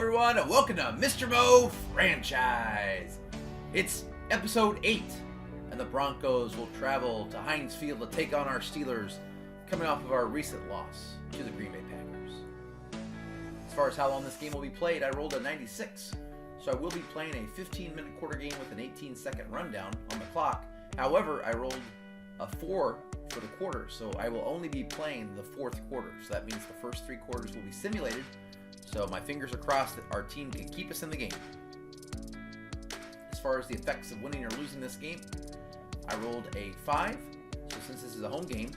everyone, and welcome to MrMoFranchise. It's episode 8, and the Broncos will travel to Heinz Field to take on our Steelers, coming off of our recent loss to the Green Bay Packers. As far as how long this game will be played, I rolled a 96, so I will be playing a 15-minute quarter game with an 18-second rundown on the clock. However, I rolled a 4 for the quarter, so I will only be playing the fourth quarter. So that means the first 3 quarters will be simulated. So my fingers are crossed that our team can keep us in the game. As far as the effects of winning or losing this game, I rolled a 5. So since this is a home game,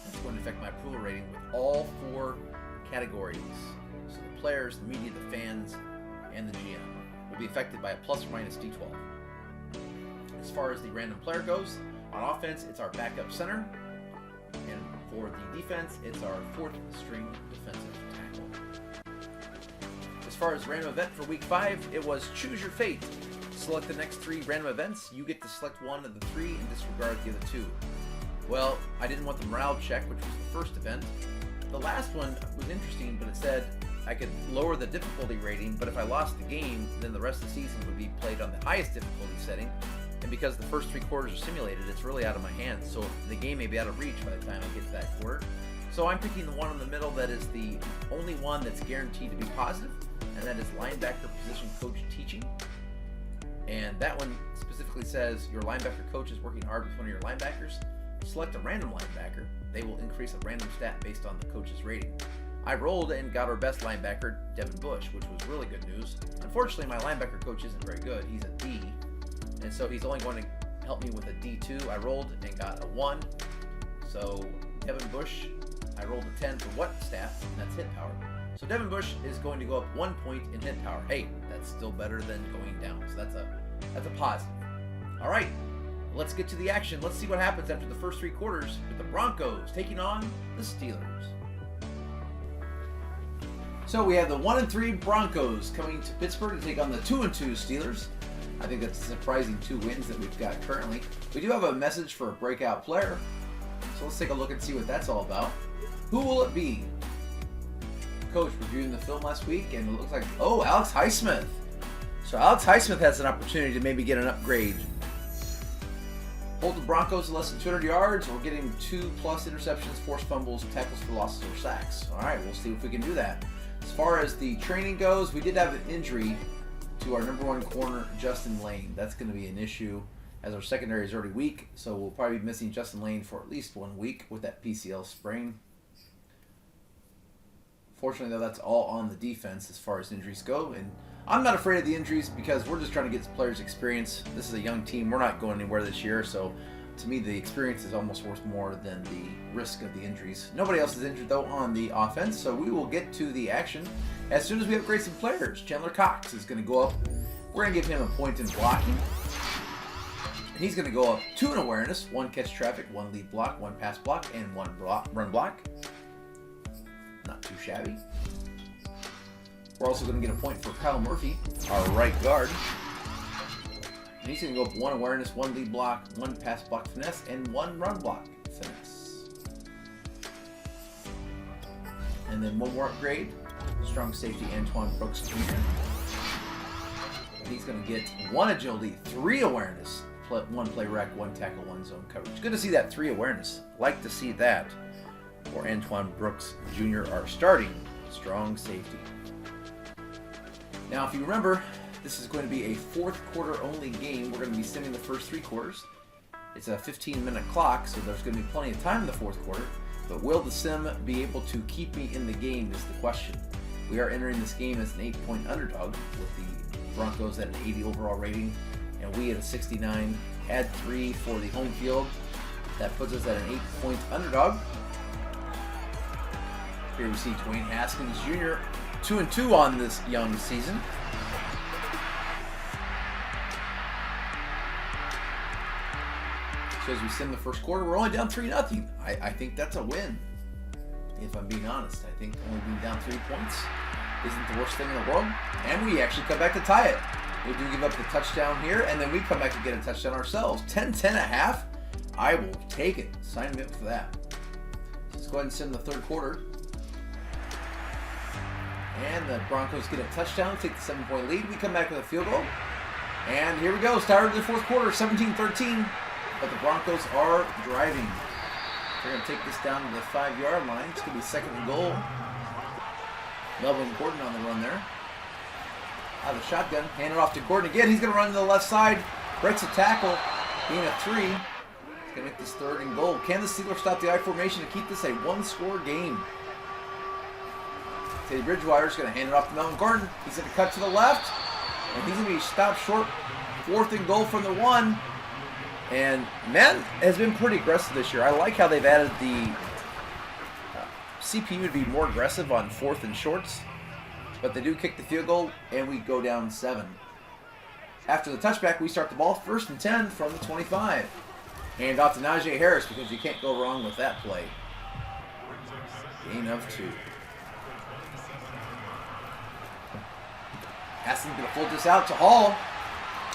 that's going to affect my approval rating with all 4 categories. So the players, the media, the fans, and the GM will be affected by a plus or minus D12. As far as the random player goes, on offense, it's our backup center. And for the defense, it's our 4th string defensive tackle. As far as random event for week 5, it was choose your fate. Select the next 3 random events. You get to select one of the 3 and disregard the other 2. Well, I didn't want the morale check, which was the first event. The last one was interesting, but it said I could lower the difficulty rating, but if I lost the game, then the rest of the season would be played on the highest difficulty setting. And because the first 3 quarters are simulated, it's really out of my hands. So the game may be out of reach by the time I get to that quarter. So I'm picking the one in the middle that is the only one that's guaranteed to be positive, and that is linebacker position coach teaching. And that one specifically says your linebacker coach is working hard with one of your linebackers. Select a random linebacker. They will increase a random stat based on the coach's rating. I rolled and got our best linebacker, Devin Bush, which was really good news. Unfortunately, my linebacker coach isn't very good. He's a D. And so he's only going to help me with a D2. I rolled and got a 1. So Devin Bush, I rolled a 10 for what stat? And that's hit power. So Devin Bush is going to go up 1 point in hit power. Hey, that's still better than going down. So that's a positive. All right, let's get to the action. Let's see what happens after the first 3 quarters with the Broncos taking on the Steelers. So we have the 1-3 Broncos coming to Pittsburgh to take on the 2-2 Steelers. I think that's a surprising 2 wins that we've got currently. We do have a message for a breakout player. So let's take a look and see what that's all about. Who will it be? Coach reviewing the film last week, and it looks like, oh, Alex Highsmith. So Alex Highsmith has an opportunity to maybe get an upgrade. Hold the Broncos to less than 200 yards, or getting 2+ interceptions, forced fumbles, tackles for losses, or sacks. All right, we'll see if we can do that. As far as the training goes, we did have an injury to our number 1 corner, Justin Lane. That's going to be an issue as our secondary is already weak, so we'll probably be missing Justin Lane for at least 1 week with that PCL sprain. Fortunately, though, that's all on the defense as far as injuries go, and I'm not afraid of the injuries because we're just trying to get players experience. This is a young team. We're not going anywhere this year, so to me, the experience is almost worth more than the risk of the injuries. Nobody else is injured, though, on the offense, so we will get to the action as soon as we upgrade some players. Chandler Cox is going to go up. We're going to give him a point in blocking. He's going to go up 2 in awareness, 1 catch traffic, 1 lead block, 1 pass block, and 1 run block. Not too shabby. We're also going to get a point for Kyle Murphy, our right guard. And he's going to go up 1 awareness, 1 lead block, 1 pass block finesse, and 1 run block finesse. And then 1 more upgrade. Strong safety Antoine Brooks Jr. He's going to get 1 agility, 3 awareness, 1 play rec, 1 tackle, 1 zone coverage. Good to see that 3 awareness. Like to see that for Antoine Brooks Jr., our starting strong safety. Now, if you remember, this is going to be a 4th quarter only game. We're going to be simming the first 3 quarters. It's a 15-minute clock, so there's going to be plenty of time in the 4th quarter. But will the sim be able to keep me in the game is the question. We are entering this game as an 8-point underdog with the Broncos at an 80 overall rating, and we at a 69. Add 3 for the home field. That puts us at an 8-point underdog. Here we see Dwayne Haskins Jr. 2-2 on this young season. So as we sim the first quarter, we're only down 3-0. I think that's a win, if I'm being honest. I think only being down 3 points isn't the worst thing in the world. And we actually come back to tie it. We do give up the touchdown here, and then we come back to get a touchdown ourselves. 10-10.5. I will take it. Sign me up for that. Let's go ahead and sim the 3rd quarter. And the Broncos get a touchdown, take the 7-point lead. We come back with a field goal. And here we go. Started the fourth quarter, 17-13. But the Broncos are driving. They're going to take this down to the 5-yard line. It's going to be second and goal. Melvin Gordon on the run there. Out of the shotgun. Hand it off to Gordon again. He's going to run to the left side. Breaks a tackle. Gain of 3. He's going to make this third and goal. Can the Steelers stop the I formation to keep this a one-score game? Teddy Bridgewater is going to hand it off to Melvin Gordon. He's going to cut to the left. And he's going to be stopped short. Fourth and goal from the 1. And Madden has been pretty aggressive this year. I like how they've added the CPU to be more aggressive on fourth and shorts. But they do kick the field goal, and we go down 7. After the touchback, we start the ball first and 10 from the 25. Hand off to Najee Harris because you can't go wrong with that play. Gain of 2. Haskins going to float this out to Hall.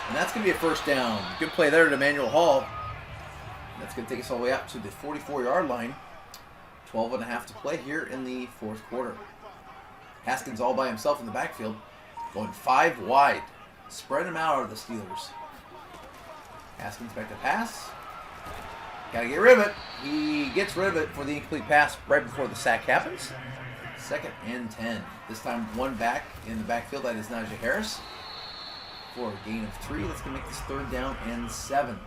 And that's going to be a first down. Good play there to Emmanuel Hall. That's going to take us all the way up to the 44-yard line. 12.5 to play here in the fourth quarter. Haskins all by himself in the backfield. Going 5 wide. Spread him out of the Steelers. Haskins back to pass. Got to get rid of it. He gets rid of it for the incomplete pass right before the sack happens. Second and 10. This time one back in the backfield. That is Najee Harris. For a gain of 3. That's going to make this third down and 7.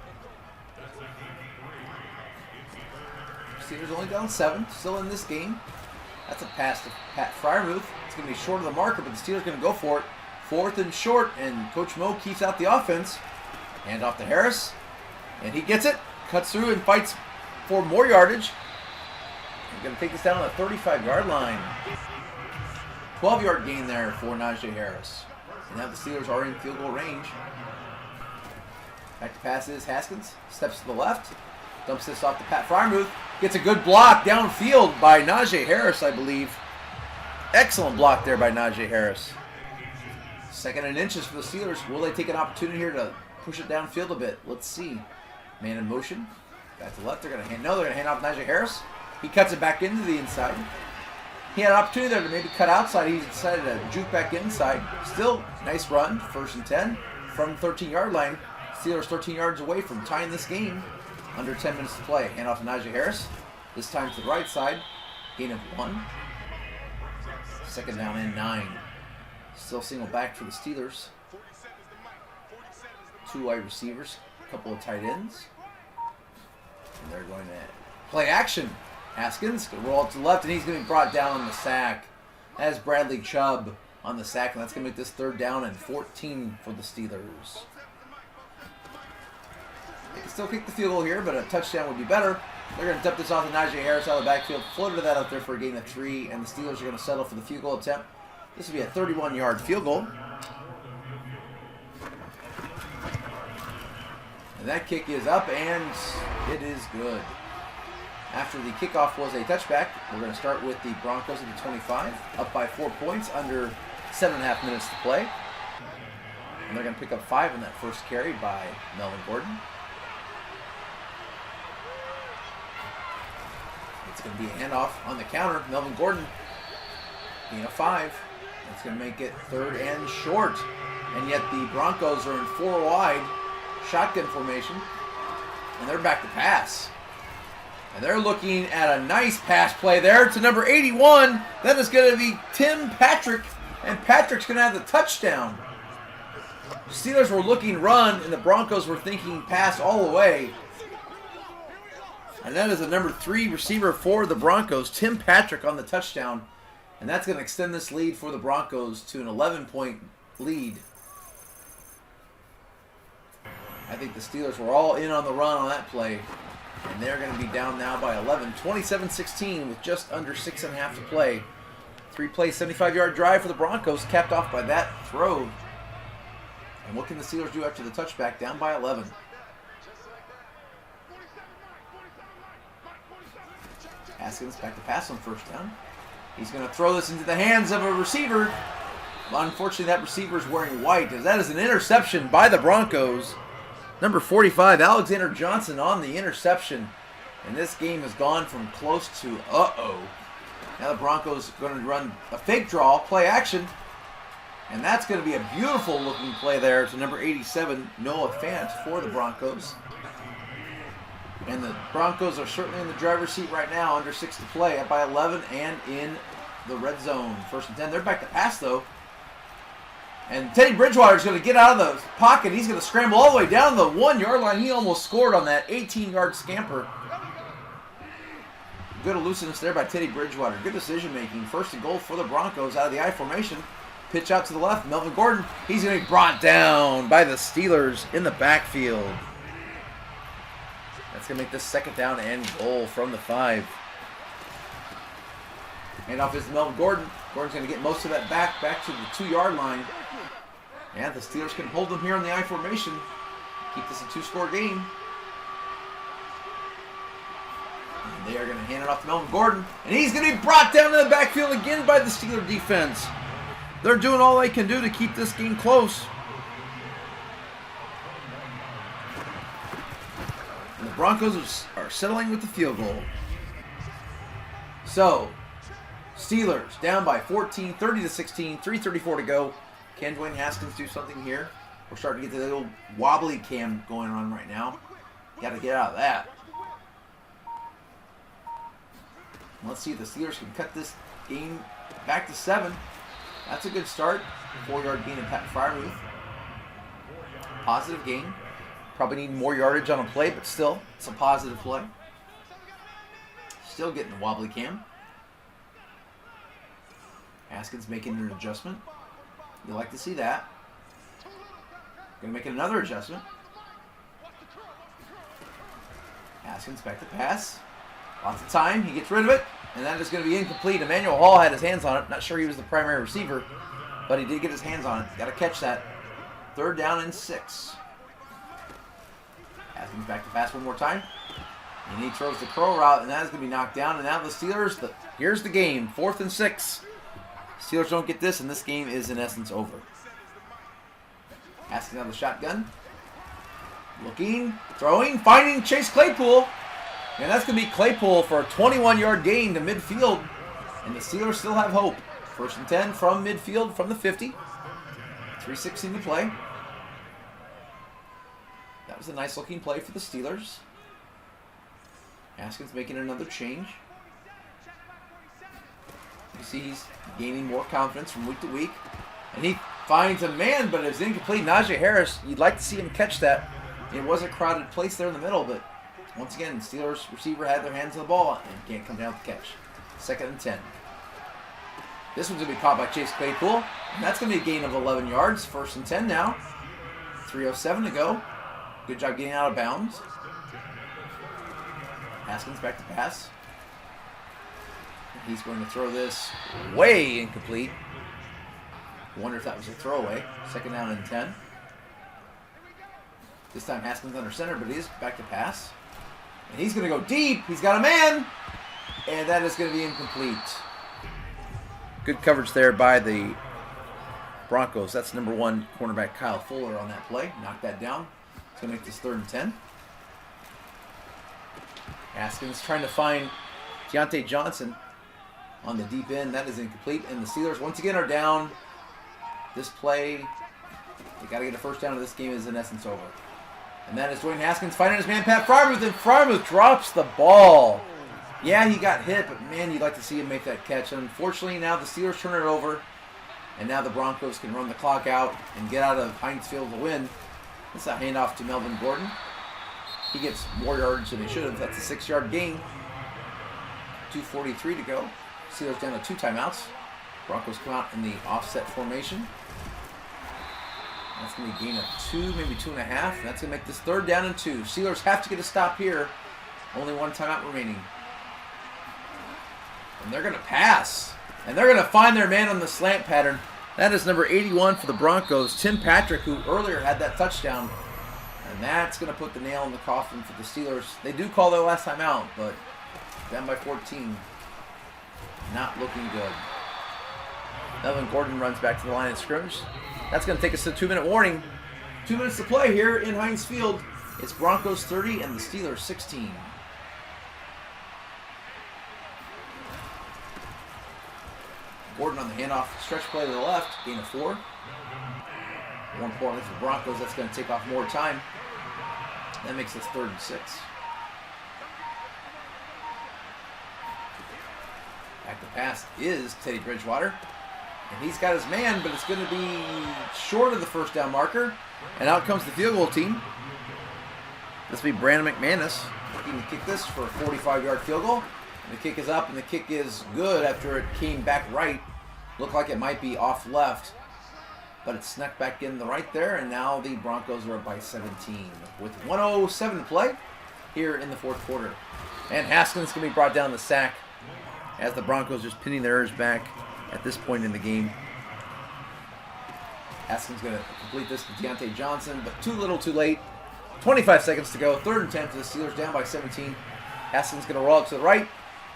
Steelers only down 7. Still in this game. That's a pass to Pat Freiermuth. It's going to be short of the marker, but the Steelers are going to go for it. Fourth and short, and Coach Mo keeps out the offense. Hand off to Harris. And he gets it. Cuts through and fights for more yardage. He's going to take this down on the 35-yard line. 12-yard gain there for Najee Harris. And now the Steelers are in field goal range. Back to pass is Haskins. Steps to the left. Dumps this off to Pat Freiermuth. Gets a good block downfield by Najee Harris, I believe. Excellent block there by Najee Harris. Second and inches for the Steelers. Will they take an opportunity here to push it downfield a bit? Let's see. Man in motion. Back to the left. They're going to hand off Najee Harris. He cuts it back into the inside. He had an opportunity there to maybe cut outside. He decided to juke back inside. Still, nice run. First and 10 from the 13-yard line. Steelers 13 yards away from tying this game. Under 10 minutes to play. Hand off to Najee Harris. This time to the right side. Gain of 1. Second down and 9. Still single back for the Steelers. 2 wide receivers. A couple of tight ends. And they're going to play action. Haskins going to roll up to the left, and he's going to be brought down on the sack. That is Bradley Chubb on the sack, and that's going to make this third down and 14 for the Steelers. They can still kick the field goal here, but a touchdown would be better. They're going to dump this off to Najee Harris out of the backfield, floated that out there for a gain of 3, and the Steelers are going to settle for the field goal attempt. This will be a 31-yard field goal. And that kick is up, and it is good. After the kickoff was a touchback, we're going to start with the Broncos at the 25, up by 4 points, under 7.5 minutes to play. And they're going to pick up 5 on that first carry by Melvin Gordon. It's going to be a handoff on the counter. Melvin Gordon, gain of 5. That's going to make it third and short. And yet the Broncos are in 4 wide, shotgun formation, and they're back to pass. And they're looking at a nice pass play there to number 81. That is going to be Tim Patrick, and Patrick's going to have the touchdown. The Steelers were looking run, and the Broncos were thinking pass all the way. And that is the number 3 receiver for the Broncos, Tim Patrick, on the touchdown. And that's going to extend this lead for the Broncos to an 11-point lead. I think the Steelers were all in on the run on that play. And they're going to be down now by 11. 27-16 with just under 6.5 to play. 3-play, 75-yard drive for the Broncos, capped off by that throw. And what can the Steelers do after the touchback? Down by 11. Haskins back to pass on first down. He's going to throw this into the hands of a receiver. Well, unfortunately, that receiver is wearing white, as that is an interception by the Broncos. Number 45, Alexander Johnson on the interception. And this game has gone from close to uh-oh Now the Broncos are going to run a fake draw, play action. And that's going to be a beautiful looking play there to number 87, Noah Fant for the Broncos. And the Broncos are certainly in the driver's seat right now, under 6 to play, up by 11 and in the red zone. 1st and 10. They're back to pass, though. And Teddy Bridgewater is going to get out of the pocket. He's going to scramble all the way down the 1-yard line. He almost scored on that 18-yard scamper. Good elusiveness there by Teddy Bridgewater. Good decision-making. 1st and goal for the Broncos out of the I formation. Pitch out to the left. Melvin Gordon. He's going to be brought down by the Steelers in the backfield. That's going to make this 2nd down and goal from the 5. Handoff is to Melvin Gordon. Gordon's going to get most of that back to the 2-yard line. And the Steelers can hold them here in the I formation. Keep this a 2-score game. And they are going to hand it off to Melvin Gordon. And he's going to be brought down in the backfield again by the Steeler defense. They're doing all they can do to keep this game close. And the Broncos are settling with the field goal. So, Steelers down by 14, 30-16, 3:34 to go. Can Dwayne Haskins do something here? We're starting to get the little wobbly cam going on right now. Got to get out of that. Let's see if the Steelers can cut this game back to 7. That's a good start. 4-yard gain in Pat Freiermuth. Positive gain. Probably need more yardage on a play, but still, it's a positive play. Still getting the wobbly cam. Haskins making an adjustment. You like to see that. Going to make another adjustment. Haskins back to pass. Lots of time. He gets rid of it. And that is going to be incomplete. Emmanuel Hall had his hands on it. Not sure he was the primary receiver, but he did get his hands on it. Got to catch that. 3rd down and 6. Haskins back to pass one more time. And he throws the curl route, and that is going to be knocked down. And now the Steelers, here's the game. 4th and 6. Steelers don't get this, and this game is in essence over. Haskins out of the shotgun. Looking, throwing, finding Chase Claypool. And that's going to be Claypool for a 21-yard gain to midfield. And the Steelers still have hope. 1st and 10 from midfield from the 50. 3:16 to play. That was a nice-looking play for the Steelers. Haskins making another change. You see he's gaining more confidence from week to week. And he finds a man, but it's incomplete. Najee Harris, you'd like to see him catch that. It was a crowded place there in the middle, but once again, Steelers receiver had their hands on the ball and can't come down with the catch. 2nd and 10. This one's going to be caught by Chase Claypool. And that's going to be a gain of 11 yards. 1st and 10 now. 3:07 to go. Good job getting out of bounds. Haskins back to pass. He's going to throw this way incomplete. Wonder if that was a throwaway. 2nd down and 10. This time Haskins under center, but he is back to pass. And he's going to go deep. He's got a man. And that is going to be incomplete. Good coverage there by the Broncos. That's number 1 cornerback Kyle Fuller on that play. Knocked that down. It's going to make this 3rd and 10. Haskins trying to find Deontay Johnson on the deep end. That is incomplete. And the Steelers once again are down. This play, they got to get a 1st down, and this game is in essence over. And that is Dwayne Haskins finding his man Pat Freiermuth, and Freiermuth drops the ball. Yeah, he got hit, but man, you'd like to see him make that catch. Unfortunately, now the Steelers turn it over, and now the Broncos can run the clock out and get out of Heinz Field to win. It's a handoff to Melvin Gordon. He gets more yardage than he should have. That's a 6-yard gain. 2:43 to go. Steelers down to 2 timeouts. Broncos come out in the offset formation. That's going to be a gain of 2, maybe 2.5. That's going to make this 3rd down and 2. Steelers have to get a stop here. Only 1 timeout remaining. And they're going to pass. And they're going to find their man on the slant pattern. That is number 81 for the Broncos, Tim Patrick, who earlier had that touchdown. And that's going to put the nail in the coffin for the Steelers. They do call their last time out, but down by 14. Not looking good. Melvin Gordon runs back to the line of scrimmage. That's going to take us to a 2-minute warning. 2 minutes to play here in Heinz Field. It's Broncos 30 and the Steelers 16. Gordon on the handoff, stretch play to the left, gain of 4. More importantly for the Broncos, that's going to take off more time. That makes us 3rd and 6. Back to pass is Teddy Bridgewater. And he's got his man, but it's going to be short of the first down marker. And out comes the field goal team. This will be Brandon McManus looking to kick this for a 45-yard field goal. And the kick is up, and the kick is good after it came back right. Looked like it might be off left, but it snuck back in the right there, and now the Broncos are up by 17 with 1:07 to play here in the 4th quarter. And Haskins going to be brought down the sack as the Broncos just pinning their ears back at this point in the game. Haskins going to complete this to Deontay Johnson, but too little too late. 25 seconds to go. 3rd and 10 to the Steelers, down by 17. Haskins going to roll out to the right,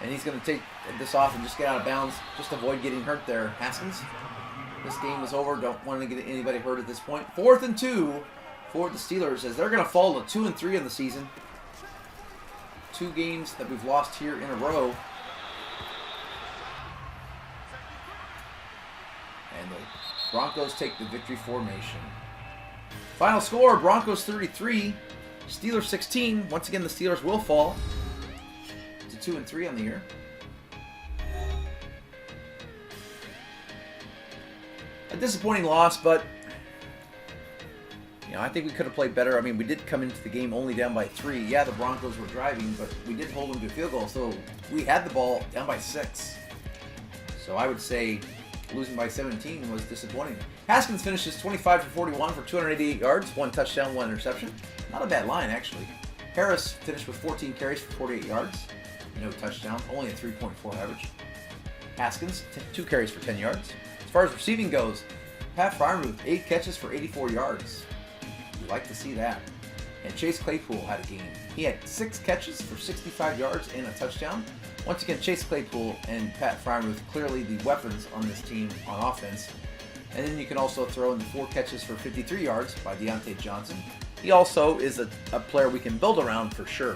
and he's going to take this off and just get out of bounds. Just avoid getting hurt there, Haskins. This game is over. Don't want to get anybody hurt at this point. 4th and 2 for the Steelers as they're going to fall to 2 and 3 in the season. 2 games that we've lost here in a row. And the Broncos take the victory formation. Final score, Broncos 33, Steelers 16. Once again, the Steelers will fall to 2 and 3 on the year. A disappointing loss, but I think we could have played better. I mean, we did come into the game only down by 3. Yeah, the Broncos were driving, but we did hold them to a field goal, so we had the ball down by 6. So I would say losing by 17 was disappointing. Haskins finishes 25 for 41 for 288 yards, 1 touchdown, 1 interception. Not a bad line, actually. Harris finished with 14 carries for 48 yards, no touchdown, only a 3.4 average. Haskins, 2 carries for 10 yards. As far as receiving goes, Pat Freiermuth, 8 catches for 84 yards. You like to see that. And Chase Claypool had a game. He had 6 catches for 65 yards and a touchdown. Once again, Chase Claypool and Pat Freiermuth clearly the weapons on this team on offense. And then you can also throw in the 4 catches for 53 yards by Deontay Johnson. He also is a player we can build around for sure.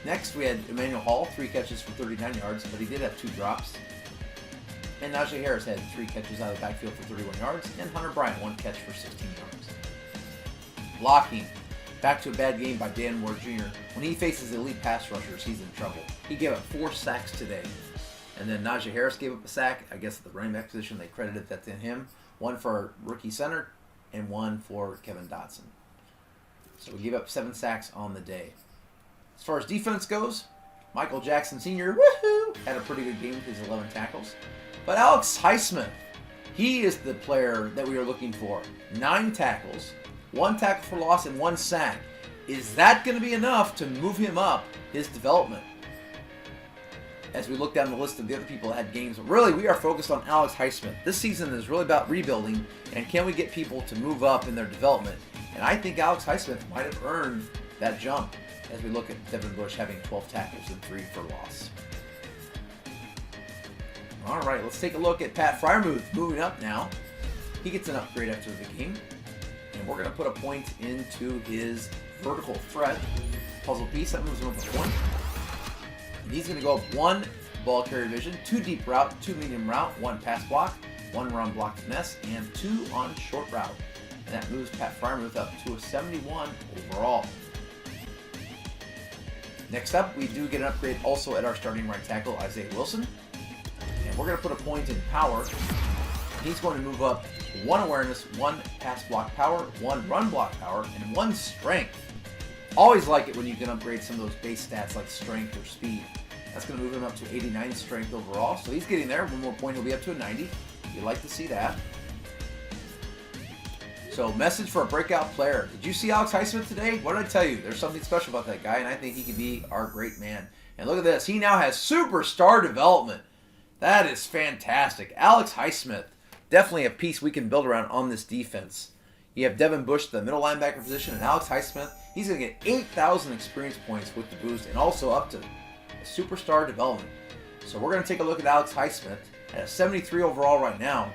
Next, we had Emmanuel Hall, 3 catches for 39 yards, but he did have 2 drops. And Najee Harris had 3 catches out of the backfield for 31 yards, and Hunter Bryant, 1 catch for 16 yards. Blocking. Back to a bad game by Dan Moore Jr. When he faces elite pass rushers, he's in trouble. He gave up 4 sacks today. And then Najee Harris gave up a sack. I guess at the running back position, they credited that to him. 1 for our rookie center, and 1 for Kevin Dotson. So we gave up 7 sacks on the day. As far as defense goes, Michael Jackson Sr. woohoo, had a pretty good game with his 11 tackles. But Alex Highsmith, he is the player that we are looking for. 9 tackles, 1 tackle for loss, and 1 sack. Is that going to be enough to move him up his development? As we look down the list of the other people that had games, really we are focused on Alex Highsmith. This season is really about rebuilding, and can we get people to move up in their development? And I think Alex Highsmith might have earned that jump as we look at Devin Bush having 12 tackles and 3 for loss. All right, let's take a look at Pat Freiermuth moving up now. He gets an upgrade after the game, and we're going to put a point into his vertical threat puzzle piece. That moves him up a point. And he's going to go up 1 ball carrier vision, 2 deep route, 2 medium route, 1 pass block, 1 run block finesse, and 2 on short route. And that moves Pat Freiermuth up to a 71 overall. Next up, we do get an upgrade also at our starting right tackle, Isaiah Wilson. And we're going to put a point in power. He's going to move up 1 awareness, 1 pass block power, 1 run block power, and 1 strength. Always like it when you can upgrade some of those base stats like strength or speed. That's going to move him up to 89 strength overall. So he's getting there. 1 more point, he'll be up to a 90. You'd like to see that. So, message for a breakout player. Did you see Alex Highsmith today? What did I tell you? There's something special about that guy, and I think he can be our great man. And look at this. He now has superstar development. That is fantastic. Alex Highsmith, definitely a piece we can build around on this defense. You have Devin Bush, the middle linebacker position, and Alex Highsmith. He's going to get 8,000 experience points with the boost, and also up to superstar development. So we're going to take a look at Alex Highsmith at a 73 overall right now,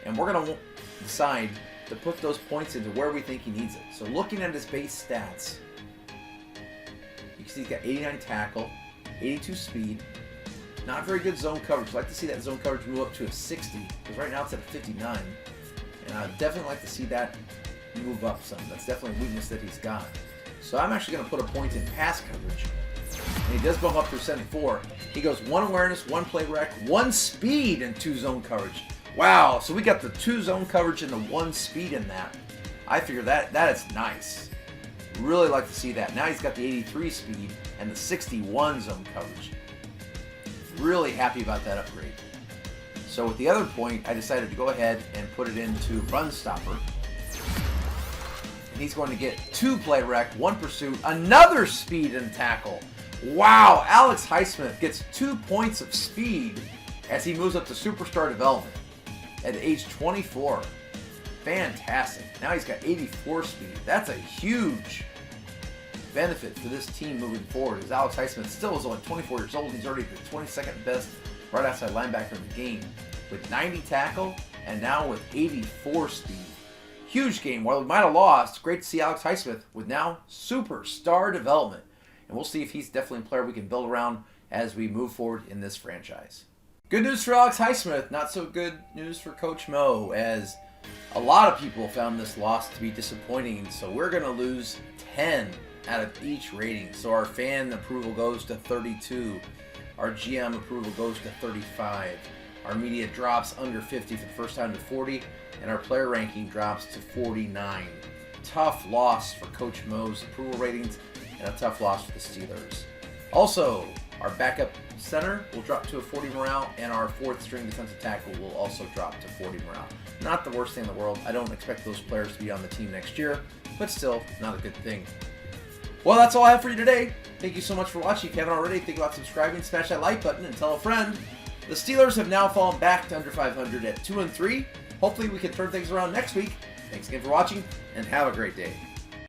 and we're going to decide to put those points into where we think he needs it. So looking at his base stats, you can see he's got 89 tackle, 82 speed, Not very good zone coverage. I'd like to see that zone coverage move up to a 60, because right now it's at a 59. And I'd definitely like to see that move up some. That's definitely a weakness that he's got. So I'm actually going to put a point in pass coverage. And he does bump up to 74. He goes 1 awareness, 1 play rec, 1 speed, and 2 zone coverage. Wow, so we got the 2 zone coverage and the 1 speed in that. I figure that is nice. Really like to see that. Now he's got the 83 speed and the 61 zone coverage. Really happy about that upgrade. So with the other point, I decided to go ahead and put it into run stopper. And he's going to get 2 play rec, 1 pursuit, another speed and tackle. Wow, Alex Highsmith gets 2 points of speed as he moves up to superstar development at age 24. Fantastic. Now he's got 84 speed. That's a huge benefit for this team moving forward, as Alex Highsmith still is only 24 years old. He's already the 22nd best right outside linebacker in the game with 90 tackle and now with 84 speed. Huge game. While we might have lost, great to see Alex Highsmith with now superstar development. And we'll see if he's definitely a player we can build around as we move forward in this franchise. Good news for Alex Highsmith, not so good news for Coach Mo, as a lot of people found this loss to be disappointing. So we're going to lose 10 out of each rating. So our fan approval goes to 32. Our GM approval goes to 35. Our media drops under 50 for the first time to 40. And our player ranking drops to 49. Tough loss for Coach Mo's approval ratings and a tough loss for the Steelers. Also, our backup center will drop to a 40 morale, and our 4th string defensive tackle will also drop to 40 morale. Not the worst thing in the world. I don't expect those players to be on the team next year, but still not a good thing. Well, that's all I have for you today. Thank you so much for watching. If you haven't already, think about subscribing, smash that like button, and tell a friend. The Steelers have now fallen back to under 500 at 2-3. Hopefully we can turn things around next week. Thanks again for watching, and have a great day.